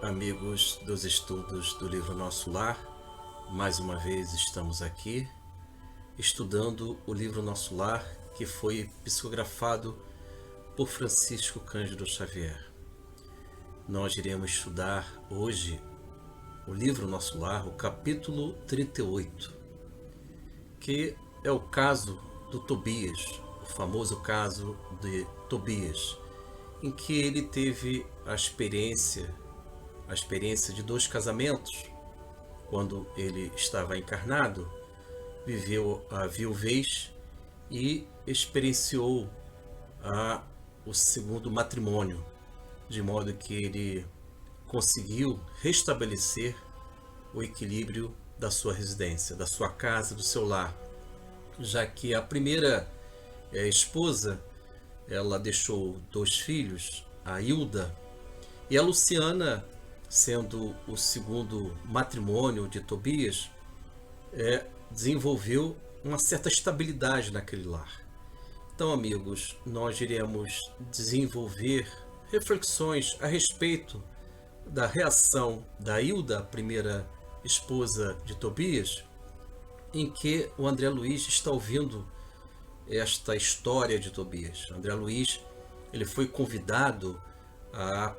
Amigos dos estudos do livro Nosso Lar, mais uma vez estamos aqui estudando o livro Nosso Lar, que foi psicografado por Francisco Cândido Xavier. Nós iremos estudar hoje o livro Nosso Lar, o capítulo 38, que é o caso do Tobias, o famoso caso de Tobias, em que ele teve a experiência de 2 casamentos. Quando ele estava encarnado, viveu a viuvez e experienciou o segundo matrimônio, de modo que ele conseguiu restabelecer o equilíbrio da sua residência, da sua casa, do seu lar, já que a primeira esposa, ela deixou 2 filhos, a Hilda, e a Luciana, sendo o segundo matrimônio de Tobias, desenvolveu uma certa estabilidade naquele lar. Então, amigos, nós iremos desenvolver reflexões a respeito da reação da Hilda, a primeira esposa de Tobias, em que o André Luiz está ouvindo esta história de Tobias. André Luiz, ele foi convidado a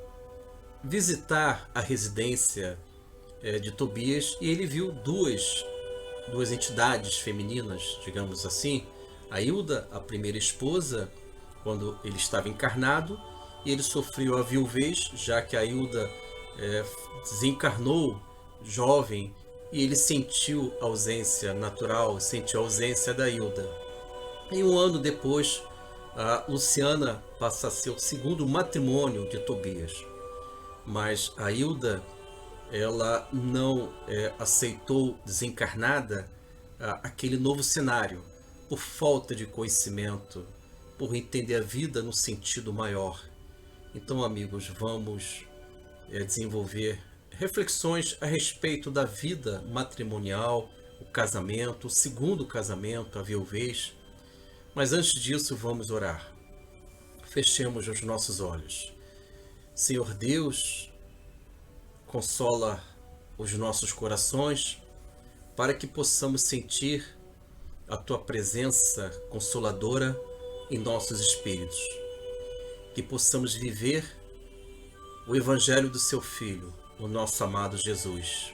visitar a residência de Tobias e ele viu duas entidades femininas, digamos assim. A Hilda, a primeira esposa, quando ele estava encarnado, e ele sofreu a viuvez, já que a Hilda desencarnou jovem e ele sentiu a ausência natural, sentiu a ausência da Hilda. E um ano depois, a Luciana passa a ser o segundo matrimônio de Tobias. Mas a Hilda, ela não aceitou desencarnada aquele novo cenário, por falta de conhecimento, por entender a vida no sentido maior. Então, amigos, vamos desenvolver reflexões a respeito da vida matrimonial, o casamento, o segundo casamento, a viuvez. Mas antes disso, vamos orar. Fechemos os nossos olhos. Senhor Deus, consola os nossos corações para que possamos sentir a Tua presença consoladora em nossos espíritos. Que possamos viver o Evangelho do Seu Filho, o nosso amado Jesus.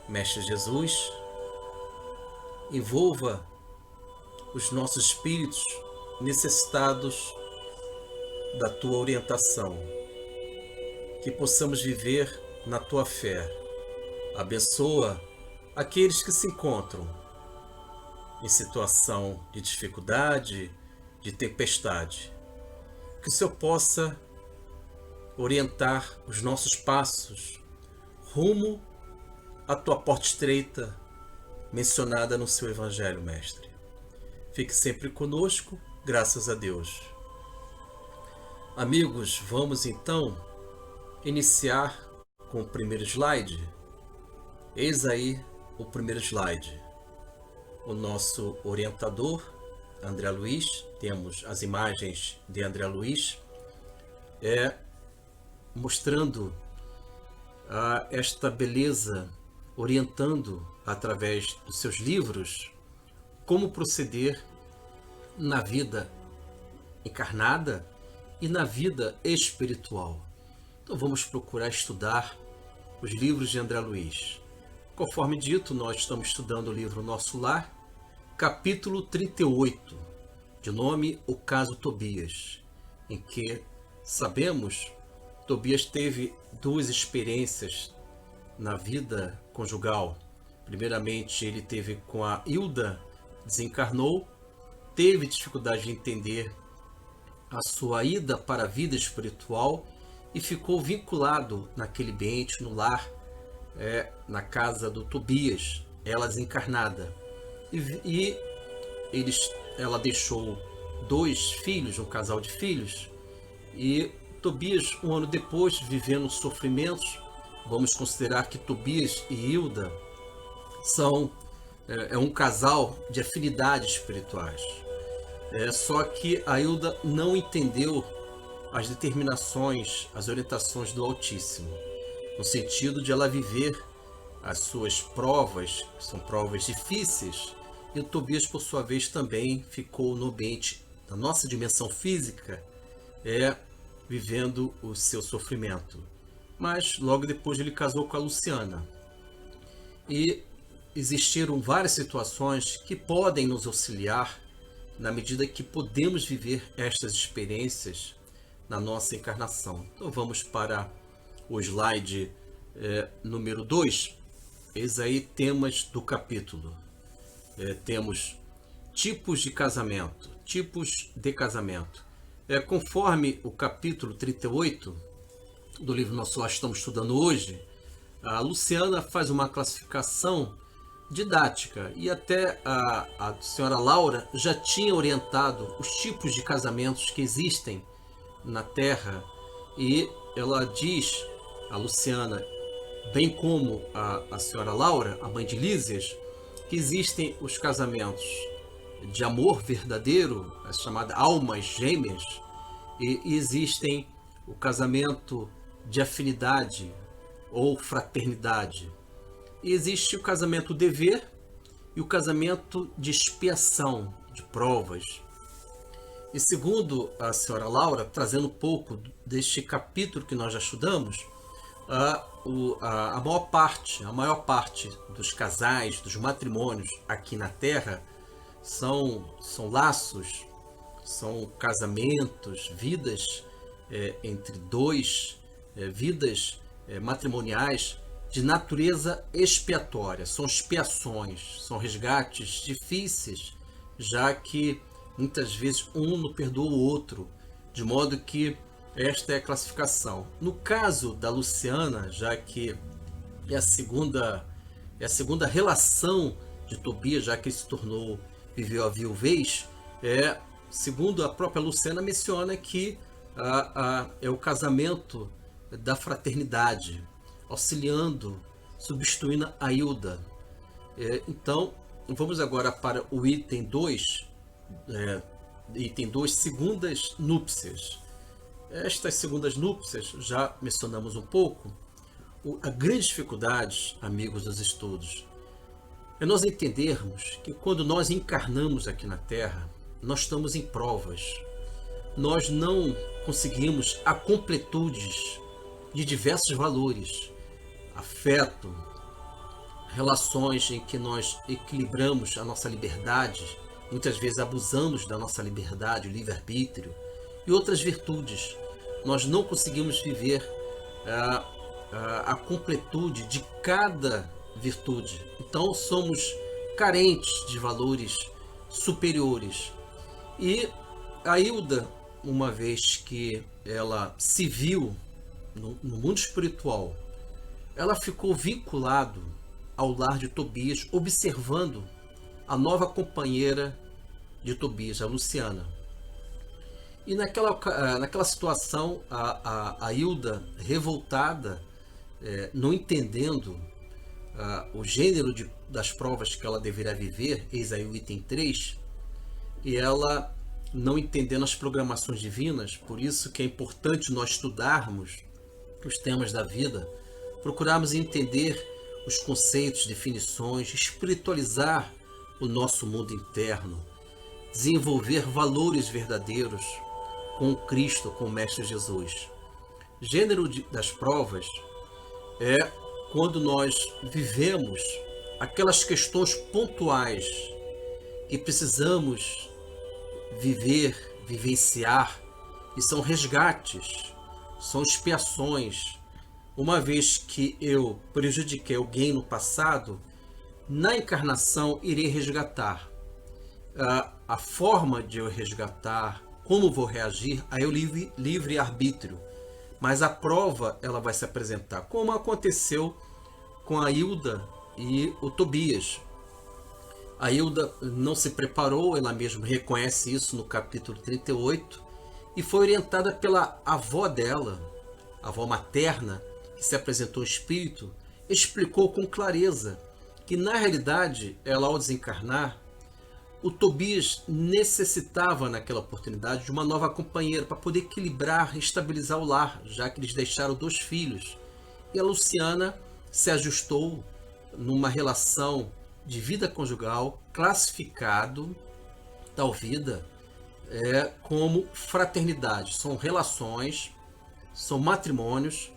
Mestre Jesus, envolva os nossos espíritos necessitados da Tua orientação. Que possamos viver na Tua fé. Abençoa aqueles que se encontram em situação de dificuldade, de tempestade. Que o Senhor possa orientar os nossos passos rumo à Tua porta estreita, mencionada no Seu Evangelho, Mestre. Fique sempre conosco, graças a Deus. Amigos, vamos então iniciar com o primeiro slide. Eis aí o primeiro slide. O nosso orientador, André Luiz, temos as imagens de André Luiz, mostrando esta beleza, orientando através dos seus livros como proceder na vida encarnada e na vida espiritual. Então vamos procurar estudar os livros de André Luiz. Conforme dito, nós estamos estudando o livro Nosso Lar, capítulo 38, de nome O Caso Tobias, em que sabemos Tobias teve 2 experiências na vida conjugal. Primeiramente, ele teve com a Hilda, desencarnou, teve dificuldade de entender a sua ida para a vida espiritual e ficou vinculado naquele ambiente, no lar, na casa do Tobias, ela desencarnada. E ela deixou 2 filhos, um casal de filhos, e Tobias, um ano depois, vivendo sofrimentos. Vamos considerar que Tobias e Hilda são um casal de afinidades espirituais. Só que a Hilda não entendeu as determinações, as orientações do Altíssimo. no sentido de ela viver as suas provas, que são provas difíceis, e o Tobias, por sua vez, também ficou no ambiente da nossa dimensão física, vivendo o seu sofrimento. Mas logo depois ele casou com a Luciana. E existiram várias situações que podem nos auxiliar na medida que podemos viver estas experiências na nossa encarnação. Então vamos para o slide número 2. Eis aí temas do capítulo. Temos tipos de casamento, tipos de casamento. Conforme o capítulo 38 do livro nós só estamos estudando hoje, a Luciana faz uma classificação didática e até a senhora Laura já tinha orientado os tipos de casamentos que existem na Terra, e ela diz, a Luciana, bem como a senhora Laura, a mãe de Lísias, que existem os casamentos de amor verdadeiro, as chamadas almas gêmeas, e existem o casamento de afinidade ou fraternidade. E existe o casamento dever e o casamento de expiação, de provas. E segundo a senhora Laura, trazendo um pouco deste capítulo que nós já estudamos, a maior parte dos casais, dos matrimônios aqui na Terra são laços, são casamentos, vidas entre dois, vidas matrimoniais de natureza expiatória. São expiações, são resgates difíceis, já que muitas vezes um não perdoa o outro, de modo que esta é a classificação. No caso da Luciana, já que é a segunda relação de Tobias, já que ele se tornou, viveu a viuvez, segundo a própria Luciana menciona que é o casamento da fraternidade, auxiliando, substituindo a Hilda. Então, vamos agora para o item 2, segundas núpcias. Estas segundas núpcias, já mencionamos um pouco, a grande dificuldade, amigos dos estudos, é nós entendermos que quando nós encarnamos aqui na Terra, nós estamos em provas. Nós não conseguimos a completude de diversos valores, afeto, relações em que nós equilibramos a nossa liberdade, muitas vezes abusamos da nossa liberdade, o livre-arbítrio, e outras virtudes. Nós não conseguimos viver a completude de cada virtude. Então somos carentes de valores superiores. E a Hilda, uma vez que ela se viu no mundo espiritual, ela ficou vinculado ao lar de Tobias, observando a nova companheira de Tobias, a Luciana. E naquela situação, a Hilda, revoltada, não entendendo o gênero das provas que ela deveria viver, eis aí o item 3, e ela não entendendo as programações divinas, por isso que é importante nós estudarmos os temas da vida, procurarmos entender os conceitos, definições, espiritualizar o nosso mundo interno, desenvolver valores verdadeiros com Cristo, com o Mestre Jesus. Gênero das provas é quando nós vivemos aquelas questões pontuais que precisamos vivenciar, e são resgates, são expiações. Uma vez que eu prejudiquei alguém no passado, na encarnação irei resgatar. A forma de eu resgatar, como vou reagir, aí eu livre arbítrio. Mas a prova ela vai se apresentar, como aconteceu com a Hilda e o Tobias. A Hilda não se preparou, ela mesma reconhece isso no capítulo 38, e foi orientada pela avó dela, a avó materna, que se apresentou espírito, explicou com clareza que na realidade ela, ao desencarnar, o Tobias necessitava naquela oportunidade de uma nova companheira para poder equilibrar e estabilizar o lar, já que eles deixaram 2 filhos E a Luciana se ajustou numa relação de vida conjugal classificado tal vida como fraternidade. São relações, são matrimônios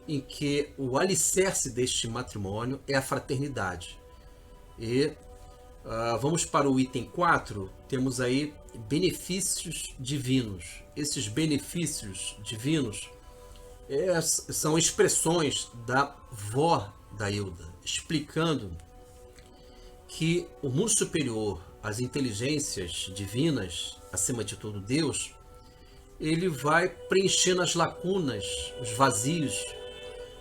em que o alicerce deste matrimônio é a fraternidade. E vamos para o item 4, temos aí benefícios divinos. Esses benefícios divinos são expressões da vó da Hilda, explicando que o mundo superior, as inteligências divinas, acima de tudo Deus, ele vai preenchendo as lacunas, os vazios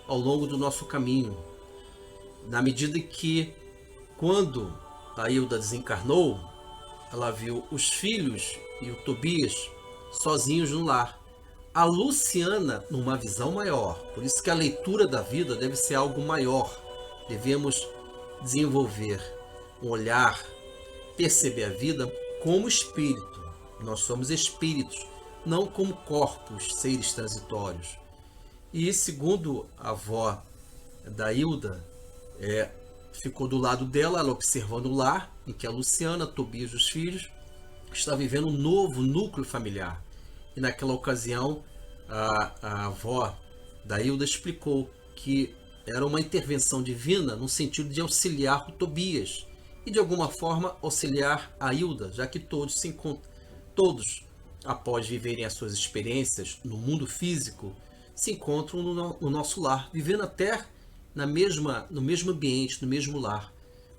ao longo do nosso caminho, na medida que, quando a Hilda desencarnou, ela viu os filhos e o Tobias sozinhos no lar. A Luciana, numa visão maior, por isso que a leitura da vida deve ser algo maior. Devemos desenvolver um olhar, perceber a vida como espírito. Nós somos espíritos, não como corpos, seres transitórios. E segundo a avó da Hilda, ficou do lado dela, ela observando o lar, em que a Luciana, Tobias e os filhos está vivendo um novo núcleo familiar. E naquela ocasião, a avó da Hilda explicou que era uma intervenção divina no sentido de auxiliar o Tobias e de alguma forma auxiliar a Hilda, já que todos se encontram, todos, após viverem as suas experiências no mundo físico, se encontram no nosso lar, vivendo até no mesmo ambiente, no mesmo lar,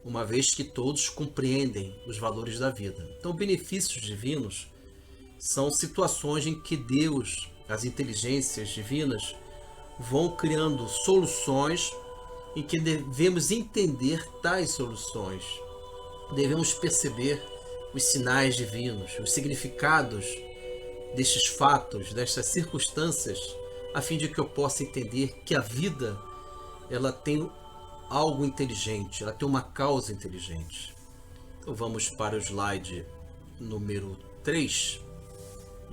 uma vez que todos compreendem os valores da vida. Então, benefícios divinos são situações em que Deus, as inteligências divinas, vão criando soluções em que devemos entender tais soluções. Devemos perceber os sinais divinos, os significados destes fatos, destas circunstâncias, a fim de que eu possa entender que a vida ela tem algo inteligente, ela tem uma causa inteligente. Então vamos para o slide número 3.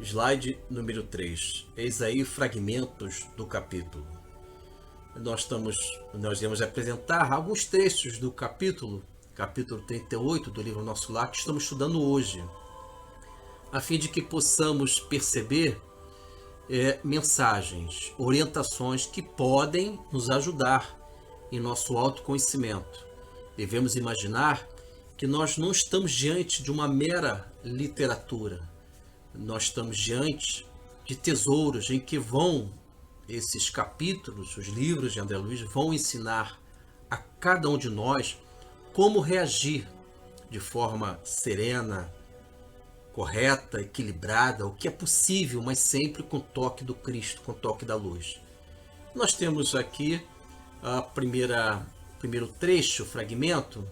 Slide número 3. Eis aí fragmentos do capítulo. Nós vamos apresentar alguns trechos do capítulo 38 do livro Nosso Lar, que estamos estudando hoje, a fim de que possamos perceber mensagens, orientações que podem nos ajudar em nosso autoconhecimento. Devemos imaginar que nós não estamos diante de uma mera literatura. Nós estamos diante de tesouros em que esses capítulos, os livros de André Luiz, vão ensinar a cada um de nós como reagir de forma serena, correta, equilibrada, o que é possível, mas sempre com o toque do Cristo, com o toque da luz. Nós temos aqui primeiro trecho, fragmento,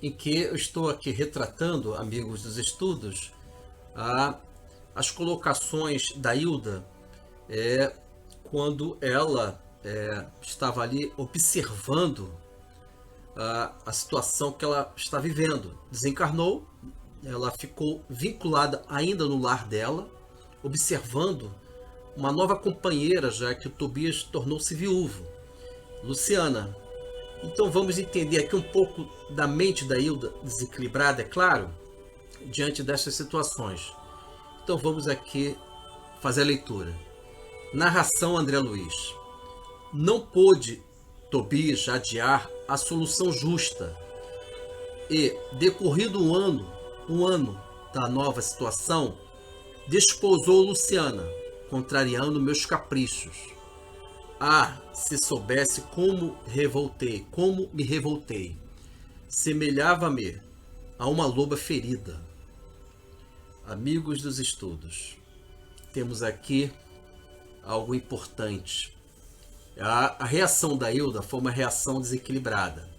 em que eu estou aqui retratando, amigos dos estudos, as colocações da Hilda quando ela estava ali observando a situação que ela está vivendo. Desencarnou, ela ficou vinculada ainda no lar dela, observando uma nova companheira, já que o Tobias tornou-se viúvo, Luciana. Então vamos entender aqui um pouco da mente da Hilda desequilibrada, é claro, diante dessas situações. Então vamos aqui fazer a leitura. Narração André Luiz. Não pôde Tobias adiar a solução justa e, decorrido um ano da nova situação, desposou Luciana, contrariando meus caprichos. Se soubesse como me revoltei, semelhava-me a uma loba ferida. Amigos dos estudos, temos aqui algo importante. A reação da Hilda foi uma reação desequilibrada.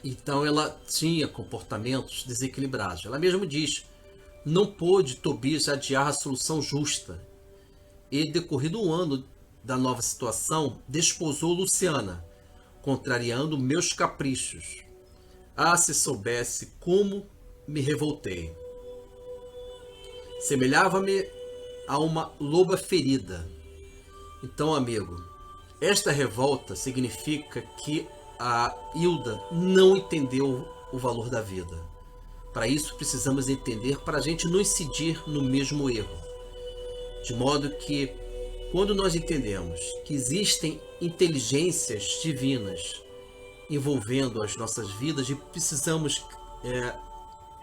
Então ela tinha comportamentos desequilibrados. Ela mesma diz, não pôde Tobias adiar a solução justa. E, decorrido um ano da nova situação, desposou Luciana, contrariando meus caprichos. Se soubesse como me revoltei. Semelhava-me a uma loba ferida. Então, amigo, Esta revolta significa que a Hilda não entendeu o valor da vida. Para isso precisamos entender, para a gente não incidir no mesmo erro. De modo que, quando nós entendemos que existem inteligências divinas envolvendo as nossas vidas e precisamos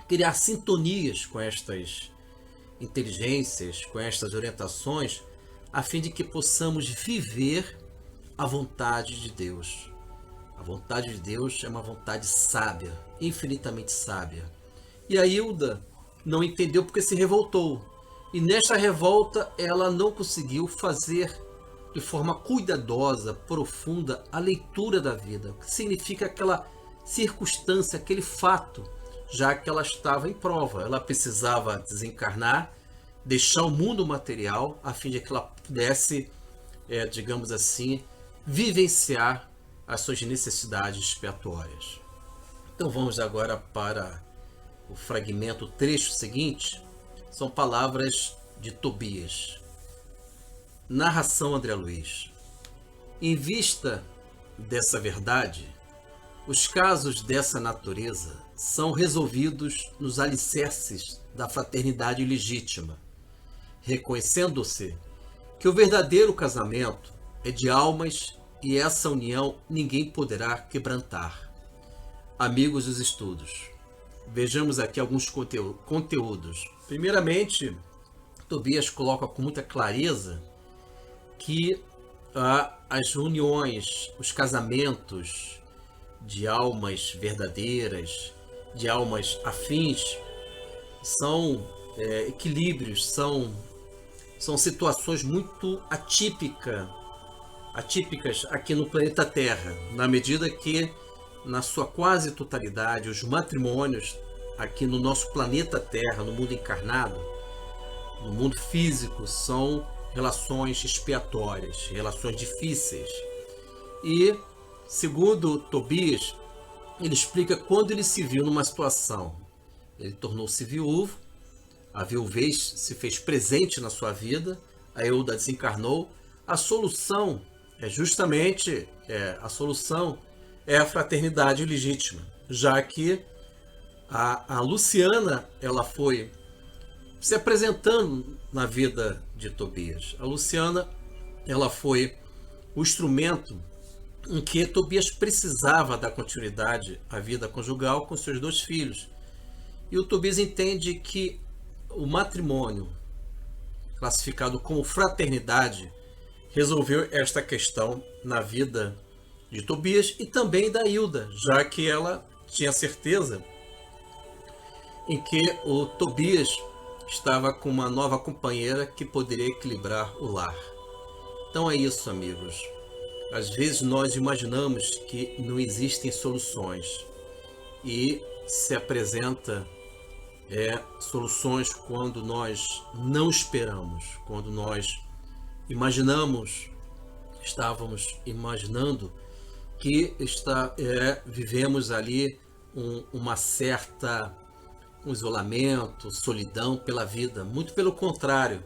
criar sintonias com estas inteligências, com estas orientações, a fim de que possamos viver a vontade de Deus. A vontade de Deus é uma vontade sábia, infinitamente sábia. E a Hilda não entendeu porque se revoltou. E nesta revolta ela não conseguiu fazer de forma cuidadosa, profunda, a leitura da vida. O que significa aquela circunstância, aquele fato, já que ela estava em prova. Ela precisava desencarnar, deixar o mundo material, a fim de que ela pudesse, digamos assim, vivenciar as suas necessidades expiatórias. Então vamos agora para o fragmento, o trecho seguinte. São palavras de Tobias. Narração André Luiz. Em vista dessa verdade, os casos dessa natureza são resolvidos nos alicerces da fraternidade legítima, reconhecendo-se que o verdadeiro casamento é de almas e essa união ninguém poderá quebrantar. Amigos dos estudos, vejamos aqui alguns conteúdos. Primeiramente, Tobias coloca com muita clareza que as uniões, os casamentos de almas verdadeiras, de almas afins, são equilíbrios, são situações muito atípicas aqui no planeta Terra, na medida que, na sua quase totalidade, os matrimônios aqui no nosso planeta Terra, no mundo encarnado, no mundo físico, são relações expiatórias, relações difíceis. E, segundo Tobias, ele explica quando ele se viu numa situação. Ele tornou-se viúvo, a viuvez se fez presente na sua vida, a Hilda desencarnou. A solução é justamente a fraternidade legítima, já que a Luciana, ela foi se apresentando na vida de Tobias. A Luciana, ela foi o instrumento em que Tobias precisava dar continuidade à vida conjugal com seus 2 filhos. E o Tobias entende que o matrimônio, classificado como fraternidade, resolveu esta questão na vida de Tobias e também da Hilda, já que ela tinha certeza em que o Tobias estava com uma nova companheira que poderia equilibrar o lar. Então é isso, amigos. Às vezes nós imaginamos que não existem soluções e se apresenta soluções quando nós não esperamos, quando nós estávamos imaginando que vivemos ali um isolamento, solidão pela vida. Muito pelo contrário,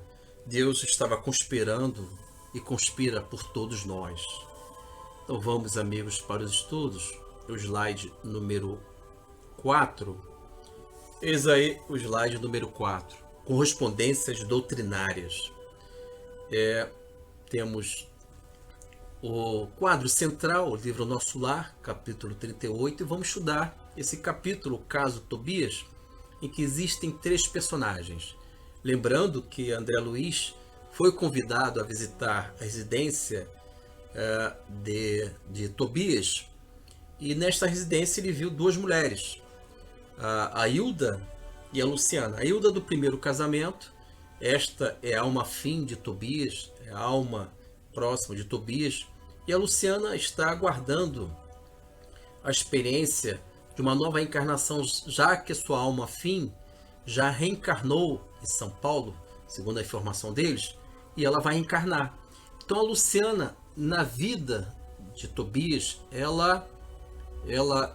Deus estava conspirando e conspira por todos nós. Então vamos, amigos, para os estudos. O slide número 4. Eis aí o slide número 4. Correspondências doutrinárias. Temos o quadro central, o livro Nosso Lar, capítulo 38, e vamos estudar esse capítulo, o caso Tobias, em que existem 3 personagens. Lembrando que André Luiz foi convidado a visitar a residência de Tobias, e nesta residência ele viu 2 mulheres, a Hilda e a Luciana. A Hilda do primeiro casamento, esta é a alma afim de Tobias, é a alma próxima de Tobias, e a Luciana está aguardando a experiência de uma nova encarnação, já que sua alma afim já reencarnou em São Paulo, segundo a informação deles, e ela vai encarnar. Então a Luciana, na vida de Tobias, ela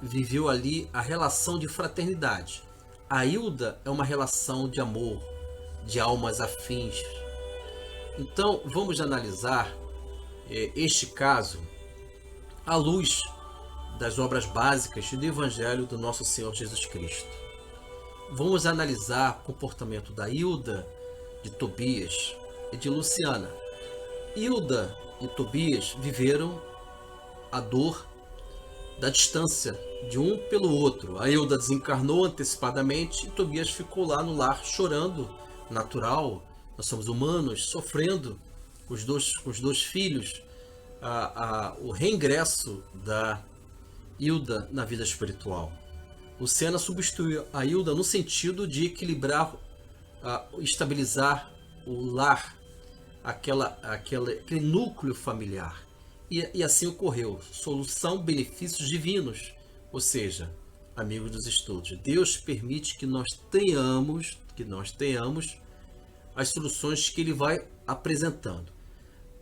viveu ali a relação de fraternidade. A Hilda é uma relação de amor, de almas afins. Então vamos analisar este caso à luz das obras básicas do Evangelho do nosso Senhor Jesus Cristo. Vamos analisar o comportamento da Hilda, de Tobias e de Luciana. Hilda e Tobias viveram a dor da distância de um pelo outro. A Hilda desencarnou antecipadamente e Tobias ficou lá no lar chorando, natural, nós somos humanos, sofrendo com os dois filhos, o reingresso da Hilda na vida espiritual. Luciana substituiu a Hilda no sentido de equilibrar, estabilizar o lar, aquele núcleo familiar. E assim ocorreu. Solução, benefícios divinos, ou seja, amigos dos estudos. Deus permite que nós tenhamos as soluções que Ele vai apresentando.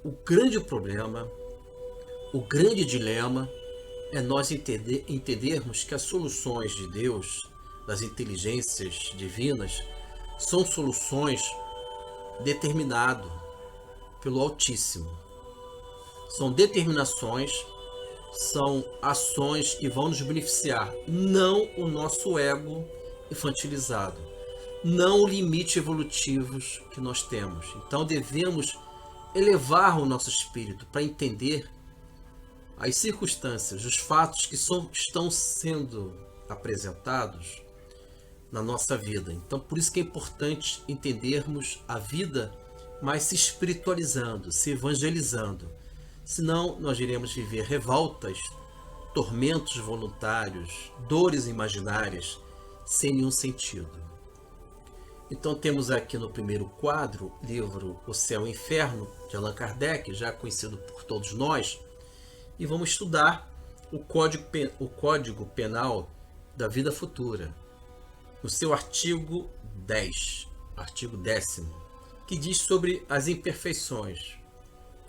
O grande problema, o grande dilema é nós entendermos que as soluções de Deus, das inteligências divinas, são soluções determinadas pelo Altíssimo. São determinações, são ações que vão nos beneficiar, não o nosso ego infantilizado, não o limite evolutivo que nós temos. Então devemos elevar o nosso espírito para entender as circunstâncias, os fatos que estão sendo apresentados na nossa vida. Então, por isso que é importante entendermos a vida, mas se espiritualizando, se evangelizando. Senão, nós iremos viver revoltas, tormentos voluntários, dores imaginárias, sem nenhum sentido. Então, temos aqui no primeiro quadro, livro O Céu e o Inferno, de Allan Kardec, já conhecido por todos nós, e vamos estudar o Código Penal da Vida Futura, no seu artigo 10, artigo 10º, que diz sobre as imperfeições.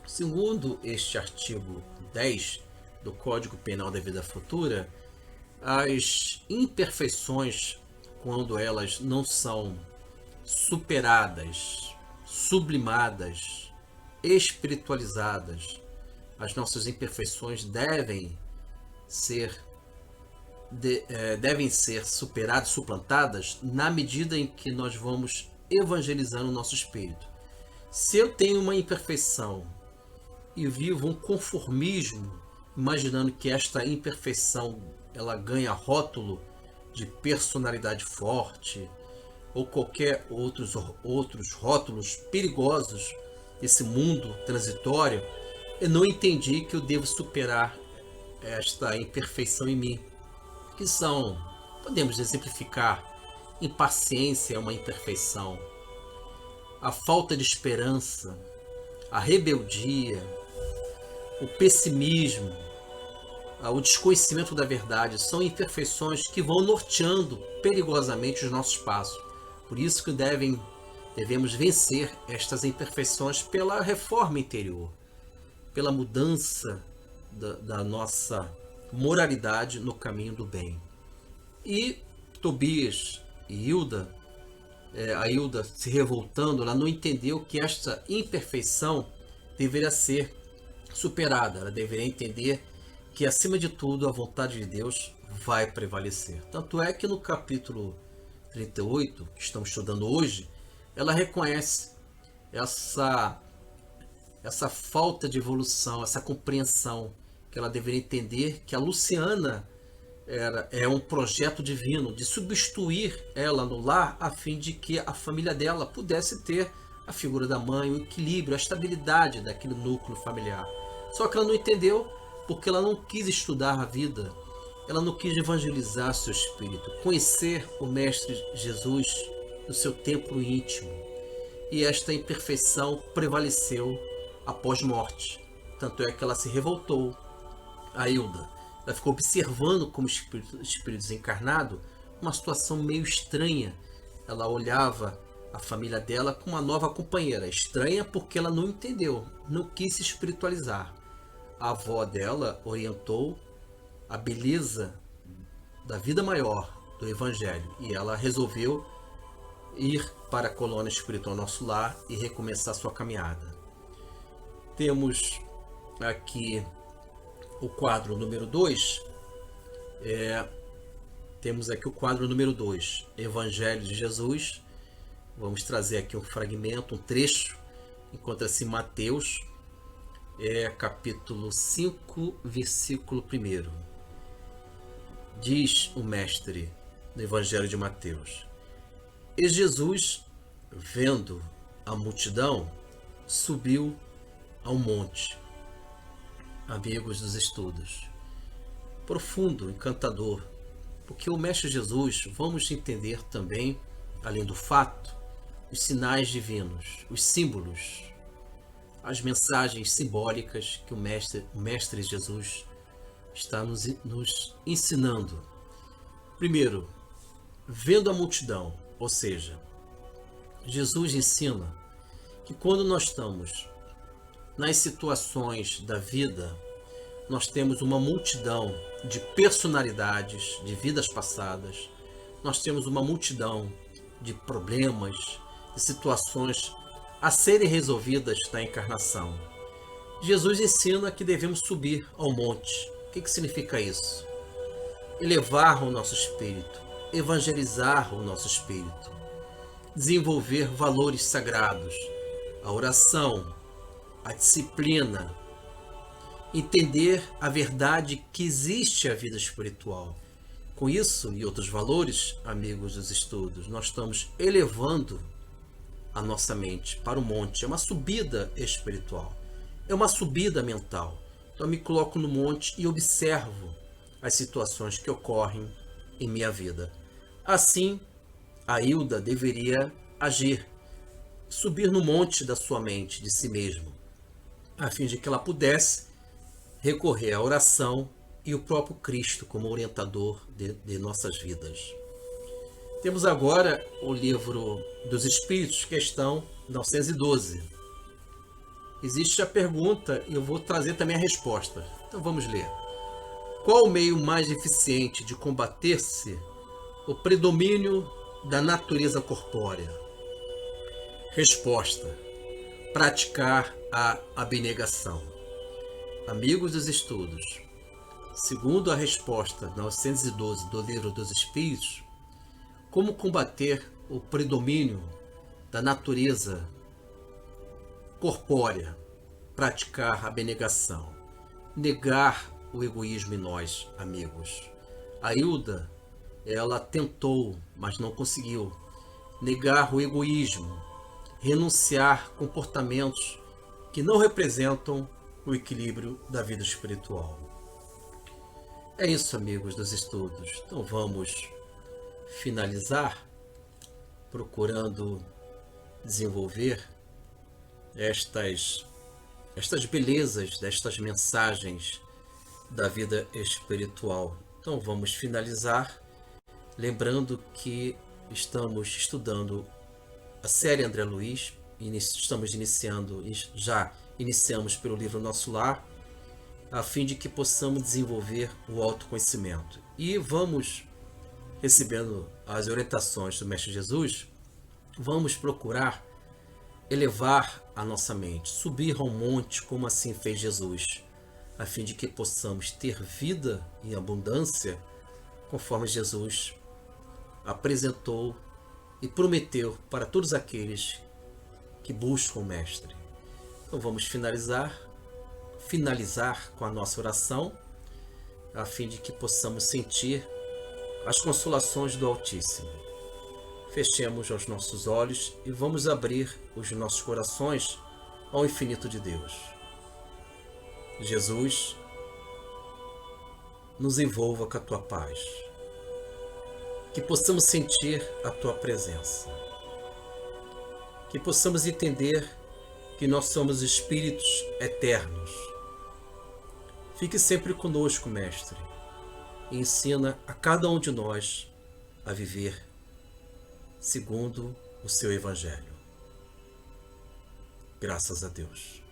Segundo este artigo 10 do Código Penal da Vida Futura, as imperfeições, quando elas não são superadas, sublimadas, espiritualizadas, as nossas imperfeições devem ser superadas, suplantadas, na medida em que nós vamos evangelizando o nosso espírito. Se eu tenho uma imperfeição e vivo um conformismo, imaginando que esta imperfeição ela ganha rótulo de personalidade forte ou qualquer outros rótulos perigosos desse mundo transitório, eu não entendi que eu devo superar esta imperfeição em mim, que são, podemos exemplificar, impaciência é uma imperfeição, a falta de esperança, a rebeldia, o pessimismo, o desconhecimento da verdade, são imperfeições que vão norteando perigosamente os nossos passos. Por isso que devemos vencer estas imperfeições pela reforma interior, pela mudança da nossa moralidade no caminho do bem. E Tobias e Hilda, a Hilda se revoltando, ela não entendeu que esta imperfeição deveria ser superada. Ela deveria entender que, acima de tudo, a vontade de Deus vai prevalecer. Tanto é que no capítulo 38, que estamos estudando hoje, ela reconhece essa falta de evolução, essa compreensão, que ela deveria entender que a Luciana é um projeto divino de substituir ela no lar, a fim de que a família dela pudesse ter a figura da mãe, o equilíbrio, a estabilidade daquele núcleo familiar. Só que ela não entendeu porque ela não quis estudar a vida, ela não quis evangelizar seu espírito, conhecer o Mestre Jesus no seu templo íntimo. E esta imperfeição prevaleceu após morte. Tanto é que ela se revoltou. A Hilda, ela ficou observando como espírito desencarnado uma situação meio estranha. Ela olhava a família dela com uma nova companheira. Estranha porque ela não entendeu, não quis se espiritualizar. A avó dela orientou a beleza da vida maior do Evangelho e ela resolveu ir para a colônia espiritual Nosso Lar e recomeçar sua caminhada. Temos aqui o quadro número 2. Temos aqui o quadro número 2, Evangelho de Jesus. Vamos trazer aqui um fragmento, um trecho. Encontra-se em Mateus, capítulo 5, versículo 1. Diz o mestre no Evangelho de Mateus: E Jesus, vendo a multidão, subiu ao monte. Amigos dos estudos, profundo, encantador, porque o Mestre Jesus, vamos entender também, além do fato, os sinais divinos, os símbolos, as mensagens simbólicas que o Mestre Jesus está nos ensinando. Primeiro, vendo a multidão, ou seja, Jesus ensina que quando nós estamos nas situações da vida, nós temos uma multidão de personalidades, de vidas passadas, nós temos uma multidão de problemas, de situações a serem resolvidas na encarnação. Jesus ensina que devemos subir ao monte. O que significa isso? Elevar o nosso espírito, evangelizar o nosso espírito, desenvolver valores sagrados, a oração, a disciplina, entender a verdade que existe a vida espiritual. Com isso e outros valores, amigos dos estudos, nós estamos elevando a nossa mente para o monte. É uma subida espiritual, é uma subida mental. Então eu me coloco no monte e observo as situações que ocorrem em minha vida. Assim, a Hilda deveria agir, subir no monte da sua mente, de si mesma, a fim de que ela pudesse recorrer à oração e o próprio Cristo como orientador de nossas vidas. Temos agora o livro dos Espíritos, questão 912. Existe a pergunta e eu vou trazer também a resposta. Então vamos ler. Qual o meio mais eficiente de combater-se o predomínio da natureza corpórea? Resposta: praticar a abnegação. Amigos dos estudos, segundo a resposta 912 do Livro dos Espíritos, como combater o predomínio da natureza corpórea? Praticar a abnegação. Negar o egoísmo em nós, amigos. A Hilda, ela tentou, mas não conseguiu. Negar o egoísmo. Renunciar comportamentos que não representam o equilíbrio da vida espiritual. É isso, amigos dos estudos. Então vamos finalizar procurando desenvolver estas belezas, destas mensagens da vida espiritual. Então vamos finalizar lembrando que estamos estudando a série André Luiz, estamos iniciamos pelo livro Nosso Lar, a fim de que possamos desenvolver o autoconhecimento. E vamos, recebendo as orientações do Mestre Jesus, vamos procurar elevar a nossa mente, subir ao monte como assim fez Jesus, a fim de que possamos ter vida em abundância, conforme Jesus apresentou e prometeu para todos aqueles que buscam o Mestre. Então vamos finalizar com a nossa oração, a fim de que possamos sentir as consolações do Altíssimo. Fechemos os nossos olhos e vamos abrir os nossos corações ao infinito de Deus. Jesus, nos envolva com a Tua paz. Que possamos sentir a Tua presença. Que possamos entender que nós somos espíritos eternos. Fique sempre conosco, Mestre, e ensina a cada um de nós a viver segundo o Seu Evangelho. Graças a Deus.